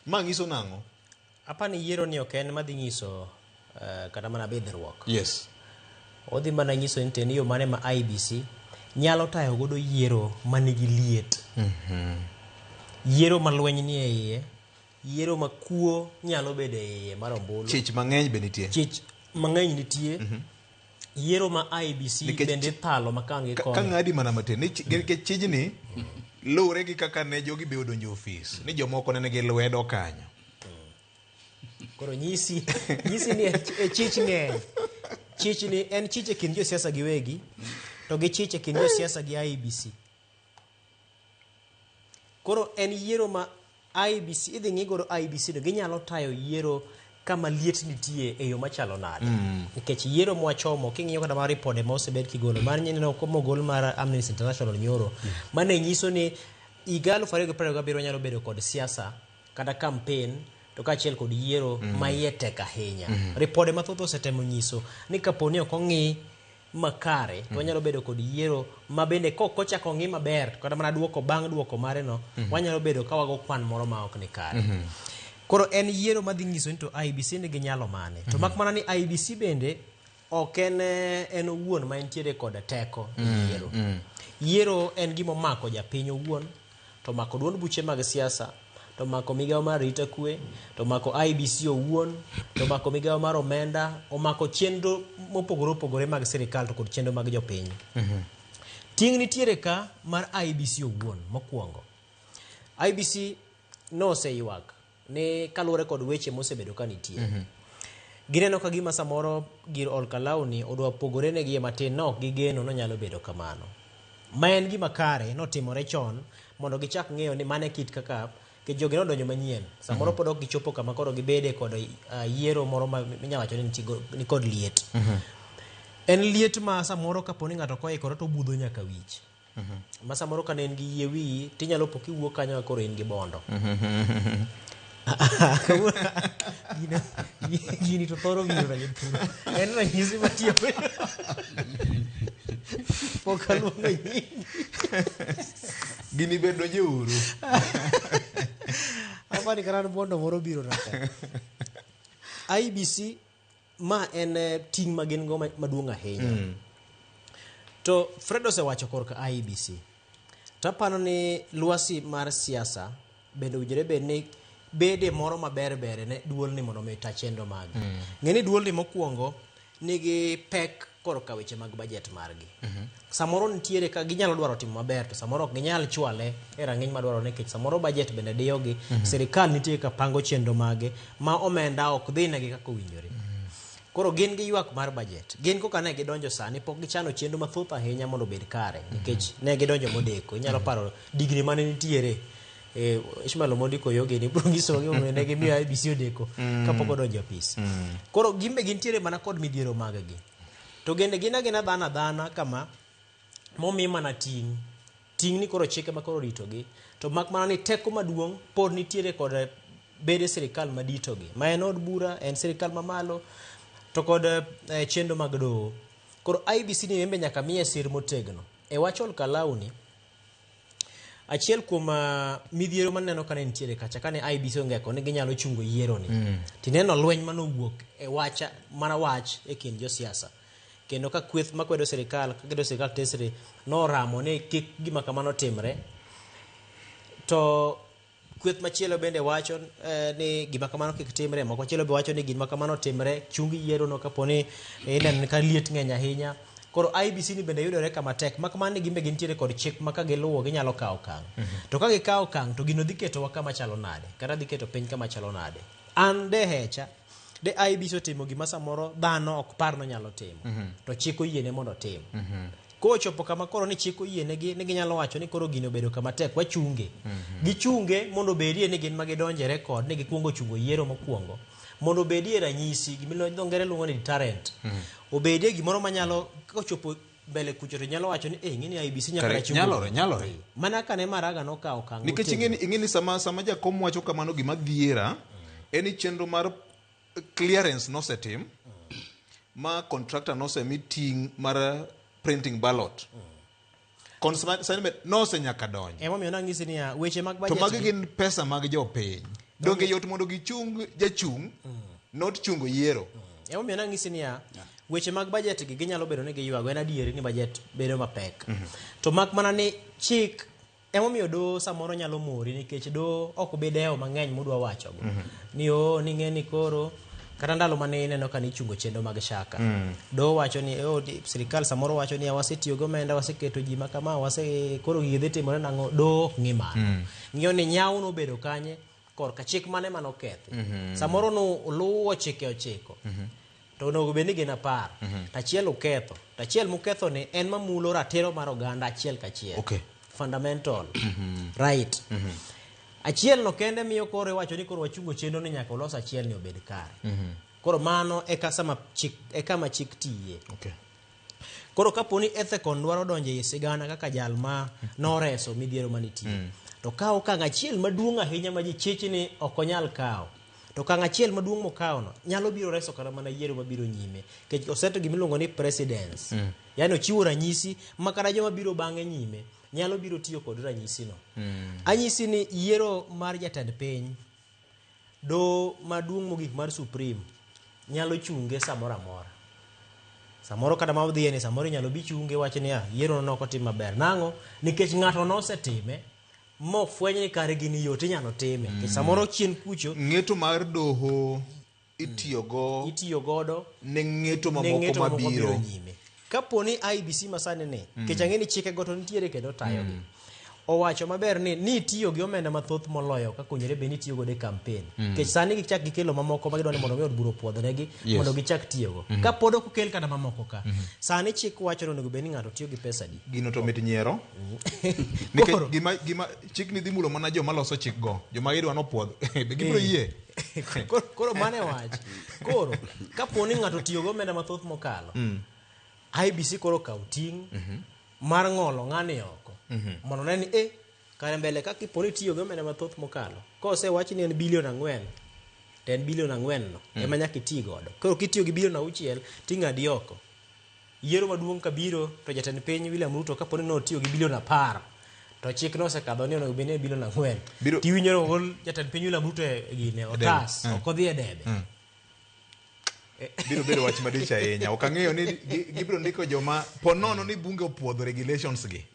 Ma ngiso nango? Apani yiero ni ok en madhi nyiso kata mana bidhruok. Yes. Odhi mana nyiso ni ten yo mane ma IBC nyalo tayo godo yiero manigi liet. Yiero ma lweny ni e iye, yiero ma kuo nyalo bedo e iye mar ombulu. Chich mang'eny be nitie. Chich mang'eny nitie. Yiero ma IBC bende thalo makan gi koni. Ka ng'adi mana matin. Nikech chijni lure gi kaka ne jogi be odonjo ofis. Ni jomoko ne nigi lwedo kanyo. Koro nyisi ni chich ng'eny. Chich ni en chich e kind josiasa giwegi to gi chich e kind josiasa gi IBC. Koro en yiero ma IBC idhi ng'i godo IBC to ginyalo tayo yiero kama liet nitie e yo machalo nade. Nikech yiero mwachomo king'iyo kata mar ripode ma osebed kigolo mar nyeneno komogol mar Amnesty International nyoro mane nyiso ni higa 2027 nyalo bedo kod siasa kata campaign to kaachiel kod yiero ma iye tek ahinya. Ripode mathoth osetemo nyiso ni kaponi ok ong'i makare to wanyalo bedo kod yiero ma bende kochako ng'i maber kata mana bang' duoko mare no wanyalo bedo ka wago kwan moro ma ok ni kare. Koro en yiero madhi nyiso ni to IBC nigi nyalo mane. To mak mana ni IBC bende ok en owuon ma entiere kod teko e yiero. Yiero en gima omako japiny owuon, to mako duond buche mag siasa, to mako migawo mar rita kwe, to mako IBC owuon, to mako migawo mar omenda, omako chenro mopogore opogore mag sirikal to kod chenro mag jopiny. Ting' nitiere ka mar IBC owuon mokwongo. IBC no oseywak ne kaluwore kod weche mosebedo ka nitie. Gineno ka gima samoro gir Olkalou odwa pogore negi e matin, no ok gigeno no nyalo bedo kamano. Ma en gima kare notimore chon mondo gichak ng'eyo ni mane kit kaka ke jogi nodonjo manyien. Samoro pod ok gichopo kama koro gibede kod yiero moro ma minyawacho ni kod liet. En liet ma samoro kaponi ng'ato koikore to budho nyaka wich. Ma samoro ka ne en gi yie wiyi tinyalo po kiwuok kanyo koro in gi bondo. Gini to thoro biro en ranyisi matiyo pok aluongo nyingi. Gini bedo jouru. Apani karan bondo moro biro naka. IBC ma en ting' ma gin go maduong' ahinya. To Fred osewacho korka IBC. Tapano ni lwasi mar siasa bende ujire bed ni bede moro maber ne duol ni mondo meta chendo mag. Ng'eni duol ni mokwongo nigi pek korka weche mag budget margi. Samoro nitiere ka ginyalo dwaro timo maber to samoro ok ginyal chwale e rang'iny madwaro nikech samoro budget bende diyogi. Sirikal nitie ka pango chendo mage ma omenda ok dhi negi kaka owinjore. Koro gin gi ywak mar budget. Gin koka ne gidonjo sani pok gichano chendo mathoth ahinya mondo bed kare nikech ne gidonjo modeko. Inyalo paro digni mane nitiere Ishmael Omondi Koyoge ni bro ngiso gi ne gimiyo IBC odeko kapok odonjo apis. Koro gimbe gintiere mana kod midhiero maggi. To gende gina dhana kama momi mana ting' ni koro chike ma koro ritogi. To mak mana ni teko maduong' pod nitiere kod bede sirikal maditogi. Ma en od bura, en sirikal mamalo to kod chendo mag doho. Koro IBC ni embe nyaka miye sir motegno. E wach Olkalou ni achiel kuom midhiero maneno ka ne nitiere kacha kane IBC ongeko ni ginyalo chungo yiero ni. Tineno lweny manowuok e wach e kind josiasa. Kendo ka kweth makwedo sirikal, kakedo sirikal tesre noramo ni kik gima kamano timre. To kweth machielo bende wacho ni gima kamano kik timre, moko machielo be wacho ni gima kamano timre, chung yiero no kaponi ineno ka liet ng'eny ahinya. Koro IBC ni bende yudore kama tek makamano ni gimbe gintiere kod chik maka giluwo ginyalo kawo okang'. To ka gikawo okang' to gino dhi ketowa kama chalo nade kata dhi keto piny kama chalo nade. An dehecha de IBC otimo gima samoro dhano ok par no nyalo timo to chik oyiene mondo tim. Kochopo kama koro ni chik oyienegi ni ginyalo wacho ni koro gino bedo kama tek wachunge. Gichunge mondo bedie ni gin magidonjere kod ni gikwongo chungo yiero mokwongo mondo bedie ranyisi gimilo ngere luongo ni deterrent. Obedie gimoro manyalo kochopo mbele kucho to nyalo wacho ni ng'ini IBC nyaka chungo. Nyalore. Mana kane Maraga nokawo okang'. Nikech ing'eni sama jakom wacho kamano gima dhiera en chenro mar clearance nosetim ma contractor nosemi ting' mar printing ballot. Consignment no se nyaka donjo. Emomiyo nang'isi ni weche mag budget. To magi gin pesa mag jopiny. donge yot mondo gichung jachung not chungo yiero. Emomiyo nang'isi niya weche mag budget gi ginyalo bedo ni giywago en adieri ni budget bedo mapek. To mak mana ni chik emomiyo do samoro nyalo mori nikech do ok bideo mang'eny mudwa wachogo. Ni ni ng'eni koro kata ndalo mane ineno ka nichungo chenro mag shaka. Do wacho ni sirikal samoro wacho ni wasetiyo go omenda waseketo ji makama koro gige dhi timore nang'o do ok ng'i malo. Ng'iyo ni nyawo nobedo kanye korka chik mane manokethi. Samoro no luwo chike ochiko. To onego bed ni gin 10. Tachiel uketho. Tachiel muketho ni en mamulo ratiro mar oganda achiel kachiel. Okay. Fundamental right. Achiel no kende miyo koro wacho ni koro wachungo chenro ni nyaka ulos achiel ni obed kare. Koro mano e kama chik tiye. Okay. Koro kaponi ethekon dwaro donje e sigana kaka jal ma noreso midhiero manitie. To kawo kang' achiel maduong' ahinya ma ji chich ni ok onyal kawo. To kang' achiel maduong' mokawo no nyalo biro reso kata mana yiero mabiro nyime. Kech oseto gimiluongo ni precedence. Yani ochiwo ranyisi ma kata joma biro bang'e nyime nyalo biro tiyo kod ranyisi no. Anyisi ni yiero mar jatend piny do maduong' mogik mar Supreme nyalo chunge samoro amora. Samoro kata ma odhiye ni samoro nyalo bi chunge wach ni yiero no ok otim maber. Nang'o? Nikech ng'ato nosetime mo fwenye ni kare gini yot inyalo time. Samoro chien kucho ng'eto mar doho itiyo godo ne ng'eto mamoko mabiro nyime. Kaponi IBC masane ne kech ang'eni chike go to nitiere kendo tayogi. Owacho maber ni tiyo gi omenda mathoth moloyo ka kunyere be ni tiyo go de campaign. Kech sani gichak gikelo mamoko magidwa ni mondo mi od buro puodhonegi mondo gichak tiyo go. Ka pod ok okel kana mamoko ka. Sani chik wacho ni onego be ni ng'ato tiyo gi pesa di. Gino to mit nyiero. Nikech gima chik ni dhi mulo mana joma loso chik go. Joma gidwa no puodho. Be gibiro yie. Koro mane wach. Koro kaponi ng'ato tiyo go omenda mathoth mokalo. IBC koro kaw ting' mar ng'olo ng'ani oko. Mondo ne ni kare mbele ka kiponi tiyo go omenda mathoth mokalo. Kosewach ni en bilion 4. To en bilion 4 no ema nyaka iti godo. Koro kitiyo gi bilion 6 ting'adi oko. Yiero maduong' kabiro to jatend piny William Ruto kaponi no tiyo gi bilion 10. To chik no osekadho ni onego bene bilion 4. Tiwinjoro gol jatend piny William Ruto e gine otas ok odhi e debe. Biro bedo wach madich ahinya. Ok ang'eyo ni gibiro ndiko joma ponono ni bunge opuodho regulations gi.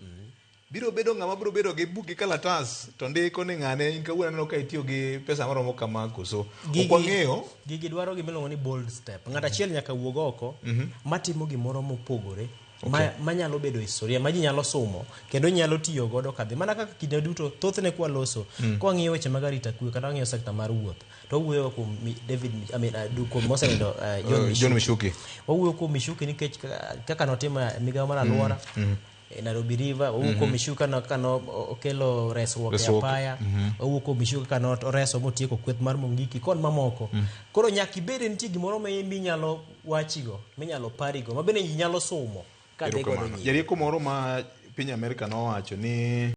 Biro bedo ng'ama biro bedo gi buk gi kalatas to ndiko ni ng'ane in kawuono aneno ka itiyo gi pesa maromo kama koso. Ok ang'eyo. Gigi dwaro gimiluongo ni bold step. Ng'at achiel nyaka wuog oko matimo gimoro mopogore. Manyalo bedo historia ma ji nyalo somo kendo nyalo tiyo godo kadhi mana kaka kinde duto thothne kwa loso kwa ng'iyo weche mag arita kwe kata ng'iyo sekta mar wuoth to wuoyo kuom kuom mosenindo John Mishuki. Wawuoyo kuom Mishuki nikech kaka notimo migawo mar alwora Nairobi River. Wawuoyo kuom Mishuki kano okelo resruok e apaya. Wawuoyo kuom Mishuki kano reso motieko kweth mar Mungiki kod mamoko. Koro nyaka ibede nitie gimoro ma imbi nyalo wachigo minyalo parigo ma bende ji nyalo somo. Jarieko moro ma piny Amerika nowacho ni